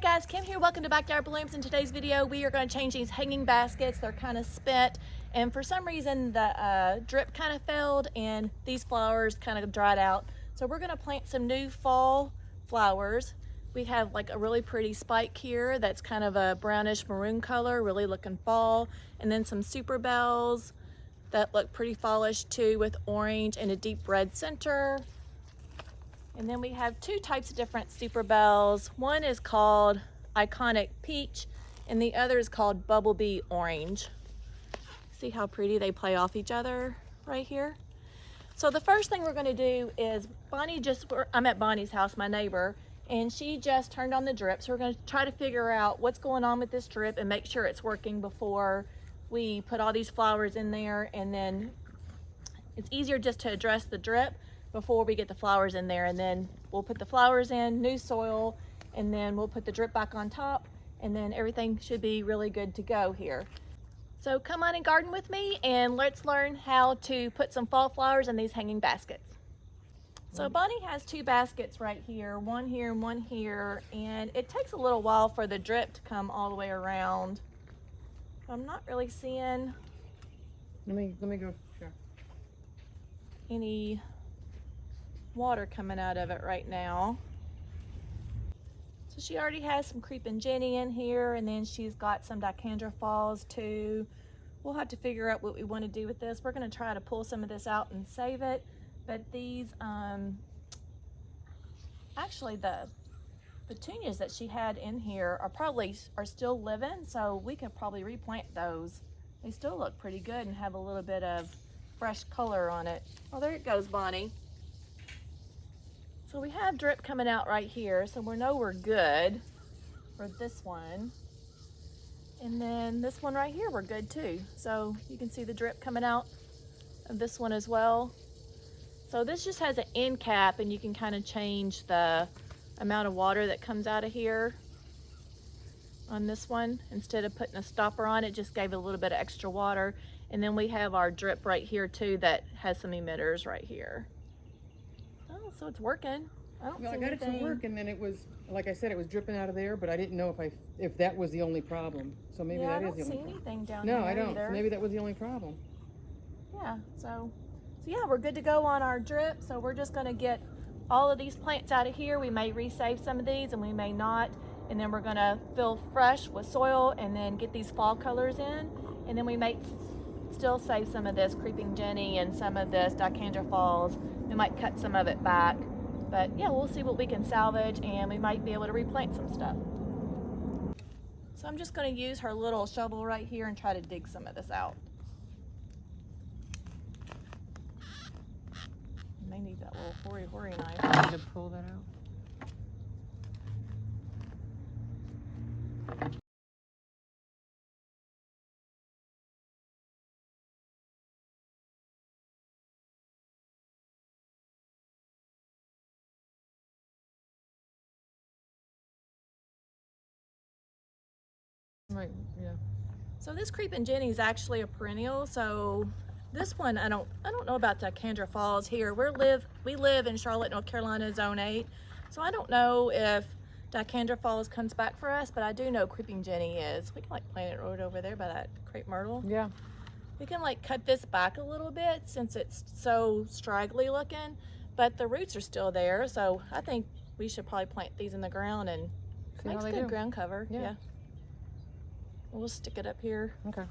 guys, Kim here. Welcome to Backyard Blooms. In today's video, we are going to change these hanging baskets. They're kind of spent, and for some reason the drip kind of failed and these flowers kind of dried out. So we're going to plant some new fall flowers. We have like a really pretty spike here that's kind of a brownish maroon color, really looking fall, and then some superbells that look pretty fallish too, with orange and a deep red center. And then we have two types of different superbells. One is called Iconic Peach and the other is called Bumblebee Orange. See how pretty they play off each other right here? So the first thing we're going to do is I'm at Bonnie's house, my neighbor, and she just turned on the drip. So we're going to try to figure out what's going on with this drip and make sure it's working before we put all these flowers in there. And then it's easier just to address the drip before we get the flowers in there, and then we'll put the flowers in, new soil, and then we'll put the drip back on top, and then everything should be really good to go here. So come on and garden with me and let's learn how to put some fall flowers in these hanging baskets. So Bonnie has two baskets right here, one here and one here, and it takes a little while for the drip to come all the way around. I'm not really seeing Let me go. Sure. any water coming out of it right now. So she already has some creeping Jenny in here, and then she's got some dicandra falls too. We'll have to figure out what we want to do with this. We're going to try to pull some of this out and save it, but these actually the petunias that she had in here are still living, so we could probably replant those. They still look pretty good and have a little bit of fresh color on it. Oh, there it goes, Bonnie. So we have drip coming out right here, so we know we're good for this one. And then this one right here, we're good too. So you can see the drip coming out of this one as well. So this just has an end cap, and you can kind of change the amount of water that comes out of here on this one. Instead of putting a stopper on it, just gave it a little bit of extra water. And then we have our drip right here too that has some emitters right here. Oh, so it's working. I got it to work, and then it was, like I said, it was dripping out of there, but I didn't know if that was the only problem. So maybe that is the only problem. I don't see anything down here. No, I don't. Either. So maybe that was the only problem. Yeah, so yeah, we're good to go on our drip. So we're just gonna get all of these plants out of here. We may resave some of these and we may not. And then we're gonna fill fresh with soil and then get these fall colors in. And then we may still save some of this creeping Jenny and some of this dicandra falls. We might cut some of it back, but yeah, we'll see what we can salvage, and we might be able to replant some stuff. So I'm just going to use her little shovel right here and try to dig some of this out. You may need that little hoary knife. I need to pull that out. Right, yeah. So this creeping Jenny is actually a perennial. So this one, I don't know about dicandra falls here. We live in Charlotte, North Carolina, Zone 8. So I don't know if dicandra falls comes back for us, but I do know creeping Jenny is. We can like plant it right over there by that crepe myrtle. Yeah. We can like cut this back a little bit since it's so straggly looking, but the roots are still there. So I think we should probably plant these in the ground, and it makes good ground cover. Yeah. We'll stick it up here. Okay.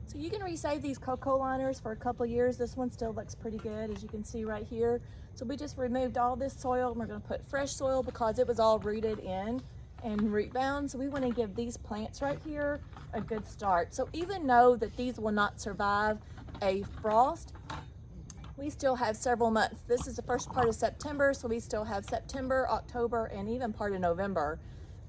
So you can resave these cocoa liners for a couple years. This one still looks pretty good, as you can see right here. So we just removed all this soil, and we're going to put fresh soil because it was all rooted in and root bound. So we want to give these plants right here a good start. So even though that these will not survive a frost, we still have several months. This is the first part of September, so we still have September, October, and even part of November.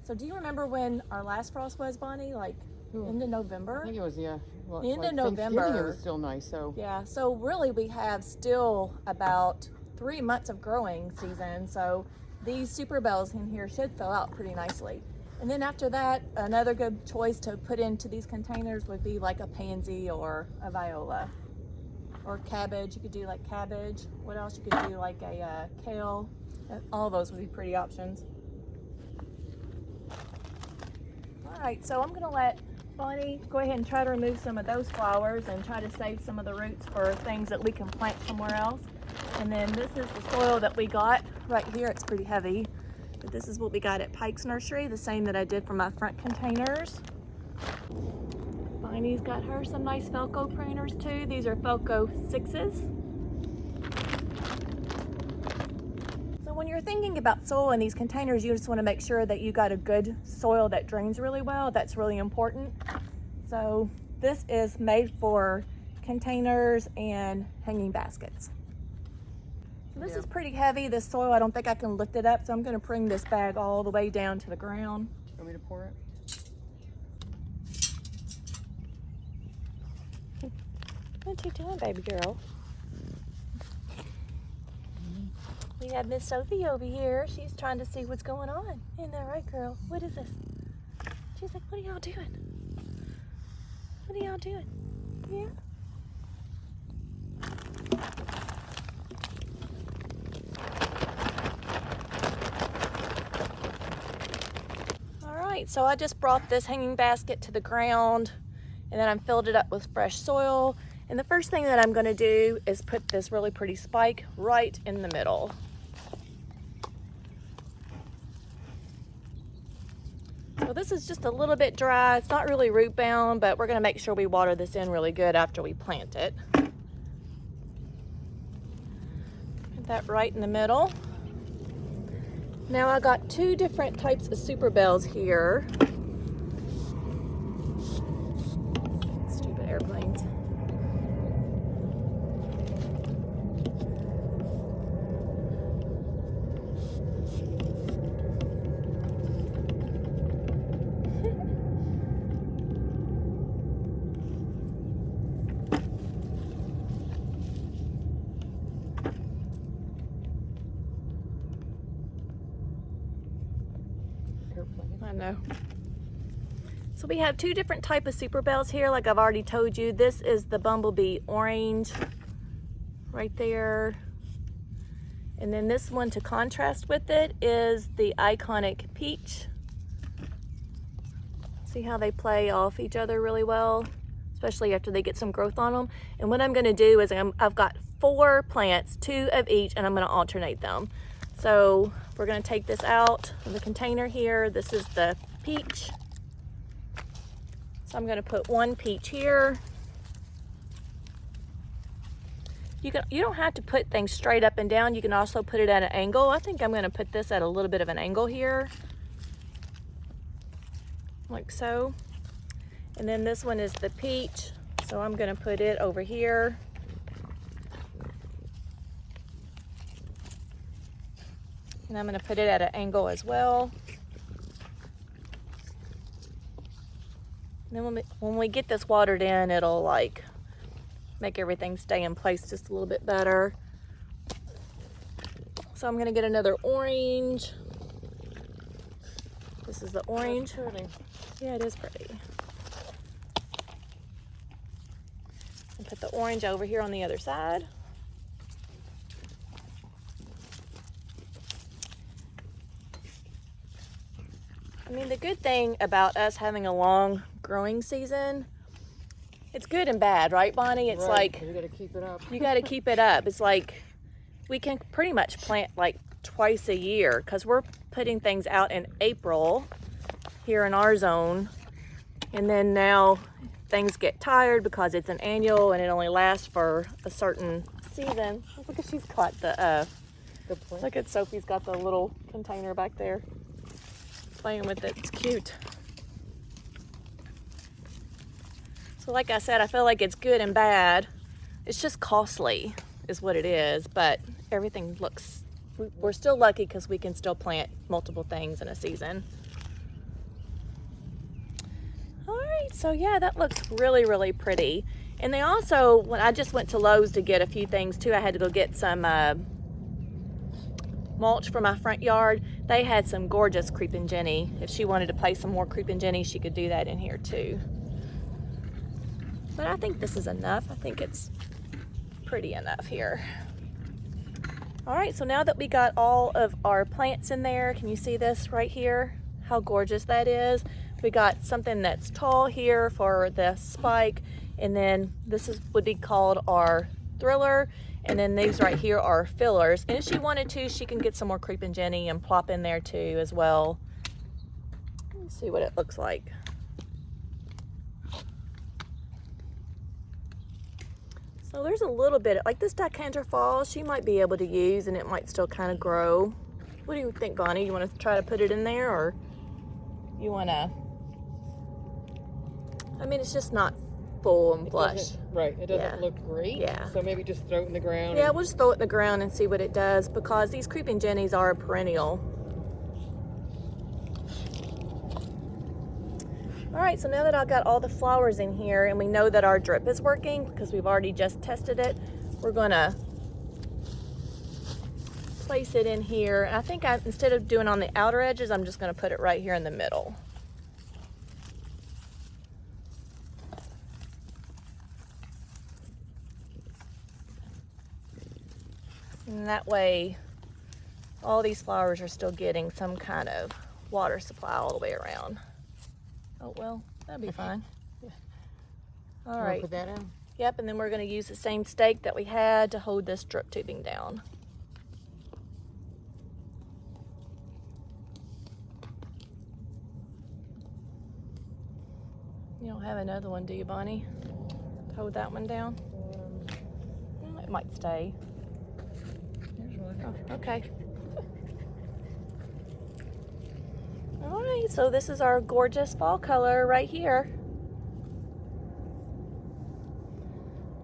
So do you remember when our last frost was, Bonnie? Like end of November? I think it was, yeah. Well, end like of November. Thanksgiving, it was still nice, so. Yeah, so really we have still about 3 months of growing season. So these superbells in here should fill out pretty nicely. And then after that, another good choice to put into these containers would be like a pansy or a viola or cabbage. You could do like cabbage. What else? You could do like a kale. All those would be pretty options. All right, so I'm gonna let Bonnie go ahead and try to remove some of those flowers and try to save some of the roots for things that we can plant somewhere else. And then this is the soil that we got right here. It's pretty heavy, but this is what we got at Pike's Nursery, the same that I did for my front containers. Bonnie's got her some nice Felco pruners too. These are Felco 6s. So when you're thinking about soil in these containers, you just want to make sure that you got a good soil that drains really well. That's really important. So this is made for containers and hanging baskets. So this is pretty heavy, this soil. I don't think I can lift it up, so I'm going to bring this bag all the way down to the ground. Want me to pour it? What you doing, baby girl? We have Miss Sophie over here. She's trying to see what's going on. Isn't that right, girl? What is this? She's like, what are y'all doing? What are y'all doing? Yeah? All right, so I just brought this hanging basket to the ground, and then I filled it up with fresh soil. And the first thing that I'm gonna do is put this really pretty spike right in the middle. So this is just a little bit dry. It's not really root bound, but we're gonna make sure we water this in really good after we plant it. Put that right in the middle. Now I got two different types of superbells here. Stupid airplanes. I know. So we have two different type of superbells here, like I've already told you. This is the bumblebee orange right there. And then this one to contrast with it is the iconic peach. See how they play off each other really well, especially after they get some growth on them. And what I'm gonna do is I've got 4 plants, 2 of each, and I'm gonna alternate them. So we're gonna take this out of the container here. This is the peach. So I'm gonna put 1 peach here. You don't have to put things straight up and down. You can also put it at an angle. I think I'm gonna put this at a little bit of an angle here, like so. And then this one is the peach. So I'm gonna put it over here. And I'm gonna put it at an angle as well. And then when we get this watered in, it'll like make everything stay in place just a little bit better. So I'm gonna get another orange. This is the orange. That's pretty. Yeah, it is pretty. And put the orange over here on the other side. I mean, the good thing about us having a long growing season, it's good and bad, right, Bonnie? It's Right. like, You gotta keep it up. you got to keep it up. It's like we can pretty much plant like twice a year because we're putting things out in April here in our zone. And then now things get tired because it's an annual and it only lasts for a certain season. Look at, she's caught the plant. look at Sophie's got the little container back there. Playing with it. It's cute. So like I said, I feel like it's good and bad. It's just costly is what it is, but everything looks, we're still lucky because we can still plant multiple things in a season. All right, so yeah, that looks really, really pretty. And they also, when I just went to Lowe's to get a few things too, I had to go get some mulch for my front yard. They had some gorgeous creeping jenny. If she wanted to place some more creeping jenny, she could do that in here too. But I think this is enough. I think it's pretty enough here. All right, so now that we got all of our plants in there, can you see this right here? How gorgeous that is. We got something that's tall here for the spike, and then would be called our thriller, and then these right here are fillers. And if she wanted to, she can get some more creeping Jenny and plop in there too as well. Let's see what it looks like. So there's a little bit, like this Dicanter Falls, she might be able to use, and it might still kind of grow. What do you think, Bonnie? You want to try to put it in there, or you want to? I mean, it's just not full and flush. Right, it doesn't look great. Yeah. So maybe just throw it in the ground. Yeah, we'll just throw it in the ground and see what it does, because these creeping Jennies are a perennial. All right, so now that I've got all the flowers in here and we know that our drip is working because we've already just tested it, we're gonna place it in here. And I think instead of doing on the outer edges, I'm just gonna put it right here in the middle. And that way, all these flowers are still getting some kind of water supply all the way around. Oh, well, that'll be fine. Yeah. All right. Put that in? Yep, and then we're going to use the same stake that we had to hold this drip tubing down. You don't have another one, do you, Bonnie? To hold that one down? Well, it might stay. There's one. Oh, okay. All right, so this is our gorgeous fall color right here.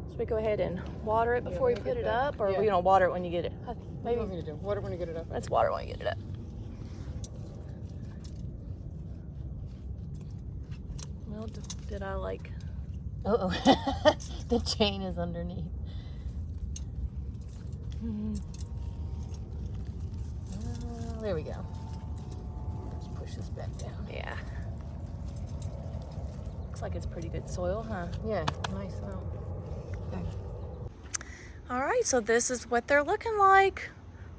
Should we go ahead and water it before we put it up, or we don't water it when you get it? Maybe. What do you want me to do? Water when you get it up? Let's water when you get it up. Well, did I like? Oh, the chain is underneath. There we go. Just push this back down. Yeah. Looks like it's pretty good soil, huh? Yeah, nice soil. Okay. All right, so this is what they're looking like.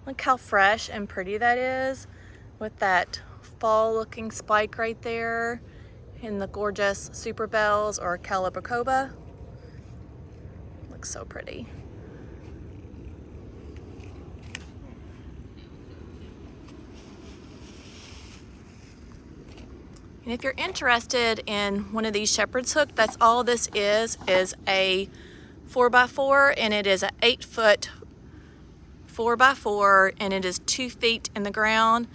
Look how fresh and pretty that is, with that fall looking spike right there and the gorgeous superbells or calibrachoa. Looks so pretty. And if you're interested in one of these shepherd's hook, that's all this is a 4x4, and it is an 8-foot 4x4, and it is 2 feet in the ground.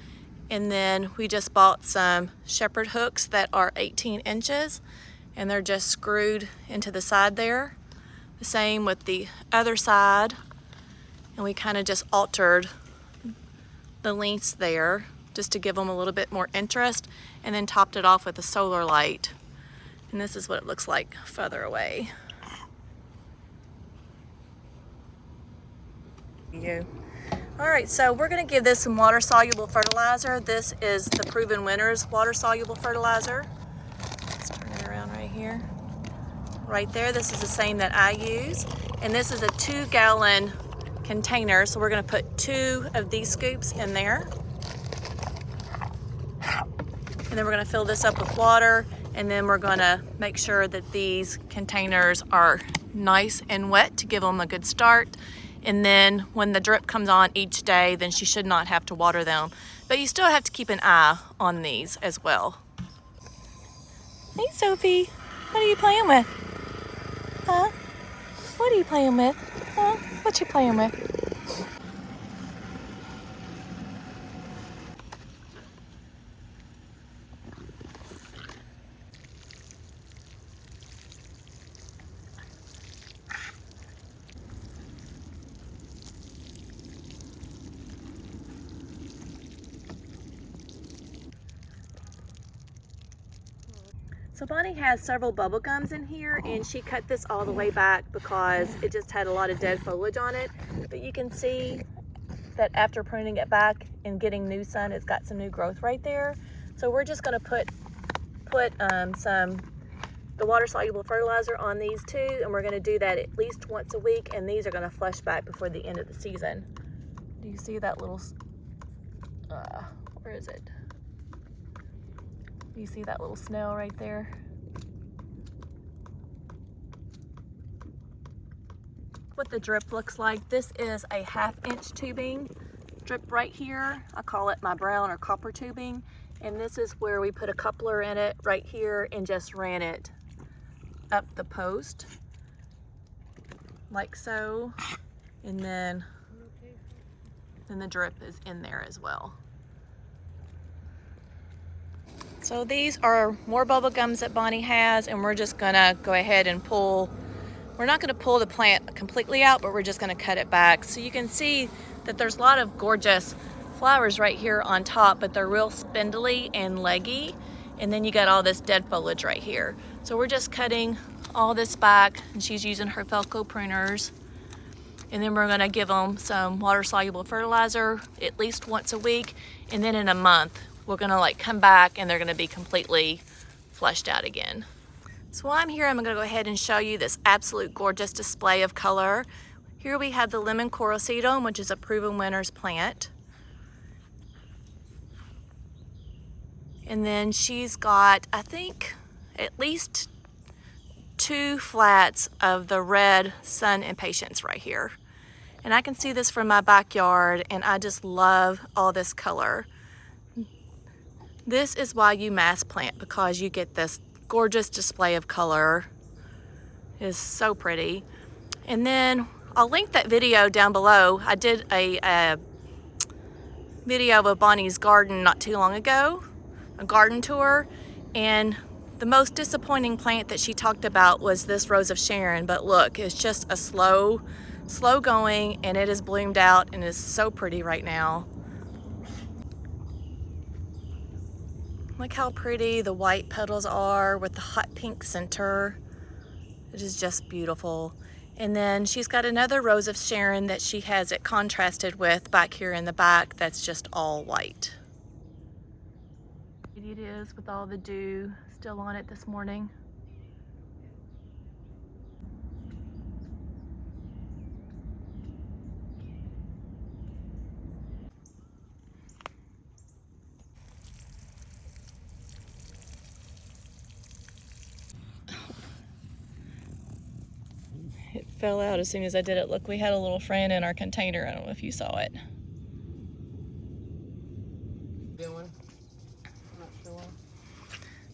And then we just bought some shepherd hooks that are 18 inches, and they're just screwed into the side there. The same with the other side, and we kind of just altered the lengths there just to give them a little bit more interest, and then topped it off with a solar light. And this is what it looks like further away. All right, so we're gonna give this some water-soluble fertilizer. This is the Proven Winners water-soluble fertilizer. Let's turn it around right here. Right there, this is the same that I use. And this is a 2-gallon container, so we're gonna put 2 of these scoops in there. And then we're gonna fill this up with water, and then we're gonna make sure that these containers are nice and wet to give them a good start. And then when the drip comes on each day, then she should not have to water them. But you still have to keep an eye on these as well. Hey, Sophie, what are you playing with? Huh? What are you playing with? Huh? What you playing with? So Bonnie has several bubble gums in here, and she cut this all the way back because it just had a lot of dead foliage on it. But you can see that after pruning it back and getting new sun, it's got some new growth right there. So we're just gonna put some the water-soluble fertilizer on these too, and we're going to do that at least once a week, and these are going to flush back before the end of the season. Do you see that little, where is it? Do you see that little snail right there? What the drip looks like. This is a 1/2-inch tubing drip right here. I call it my brown or copper tubing. And this is where we put a coupler in it right here and just ran it up the post like so. And then the drip is in there as well. So these are more bubble gums that Bonnie has, and we're just gonna go ahead and pull. We're not gonna pull the plant completely out, but we're just gonna cut it back. So you can see that there's a lot of gorgeous flowers right here on top, but they're real spindly and leggy. And then you got all this dead foliage right here. So we're just cutting all this back, and she's using her Felco pruners. And then we're gonna give them some water-soluble fertilizer at least once a week. And then in a month, we're gonna like come back and they're gonna be completely flushed out again. So while I'm here, I'm gonna go ahead and show you this absolute gorgeous display of color. Here we have the lemon coral sedum, which is a proven winner's plant. And then she's got, I think, at least 2 flats of the red sun impatiens right here. And I can see this from my backyard, and I just love all this color. This is why you mass plant, because you get this gorgeous display of color. It is so pretty. And then I'll link that video down below. I did a video of Bonnie's garden not too long ago, a garden tour, and the most disappointing plant that she talked about was this rose of Sharon. But look, it's just a slow going, and it is bloomed out and is so pretty right now. Look how pretty the white petals are with the hot pink center. It is just beautiful. And then she's got another rose of Sharon that she has it contrasted with back here in the back that's just all white. It is with all the dew still on it this morning. It fell out as soon as I did it. Look, we had a little friend in our container. I don't know if you saw it.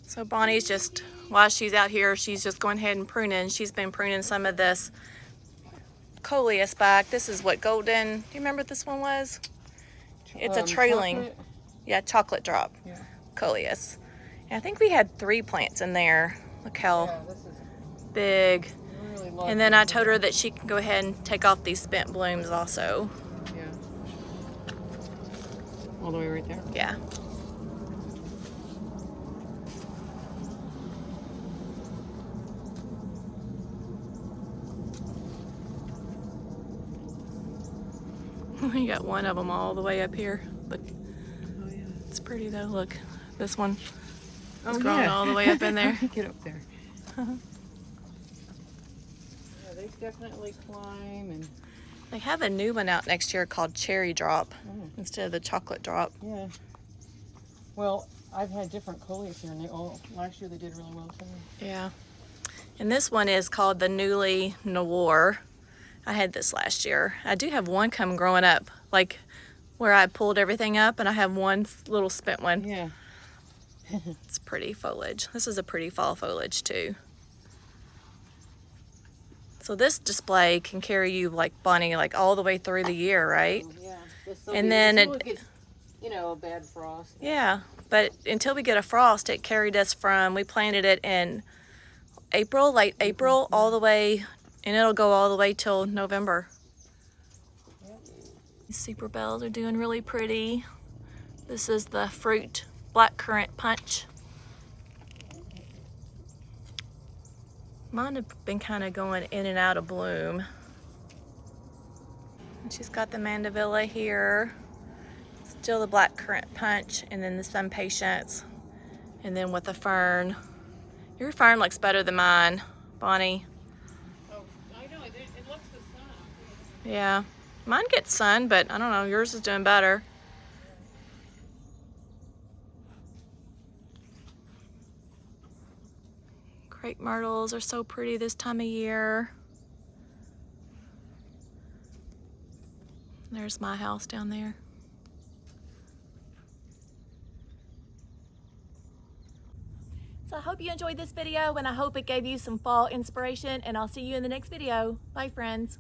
So Bonnie's just, while she's out here, she's just going ahead and pruning. She's been pruning some of this Coleus back. This is what golden, do you remember what this one was? It's a trailing, Chocolate? Yeah, chocolate drop, Yeah. Coleus. And I think we had 3 plants in there. Look how Yeah, this is big. really lovely. And then I told her that she can go ahead and take off these spent blooms also. Yeah. All the way right there. Yeah. We got one of them all the way up here. Look, Oh yeah. it's pretty though. Look, this one is Oh, growing yeah. all the way up in there. Get up there. Yeah, they definitely climb and. They have a new one out next year called Cherry Drop Oh. instead of the Chocolate Drop. Yeah. Well, I've had different Coleus here, and they all last year they did really well too. Yeah. And this one is called the Newly Noir. I had this last year. I do have one come growing up, like where I pulled everything up, and I have one little spent one. Yeah. It's pretty foliage. This is a pretty fall foliage too. So this display can carry you, like Bonnie, like all the way through the year, right? Yeah. And then until it- gets, you know, a bad frost. Yeah, but until we get a frost, it carried us from, we planted it in April, late April, all the way, and it'll go all the way till November. These superbells are doing really pretty. This is the fruit blackcurrant punch. Mine have been kind of going in and out of bloom. And she's got the mandevilla here. Still the blackcurrant punch, and then the sun patience, and then with the fern. Your fern looks better than mine, Bonnie. Oh, I know, it looks the sun. Yeah. Mine gets sun, but I don't know, yours is doing better. Crepe myrtles are so pretty this time of year. There's my house down there. So I hope you enjoyed this video, and I hope it gave you some fall inspiration, and I'll see you in the next video. Bye, friends.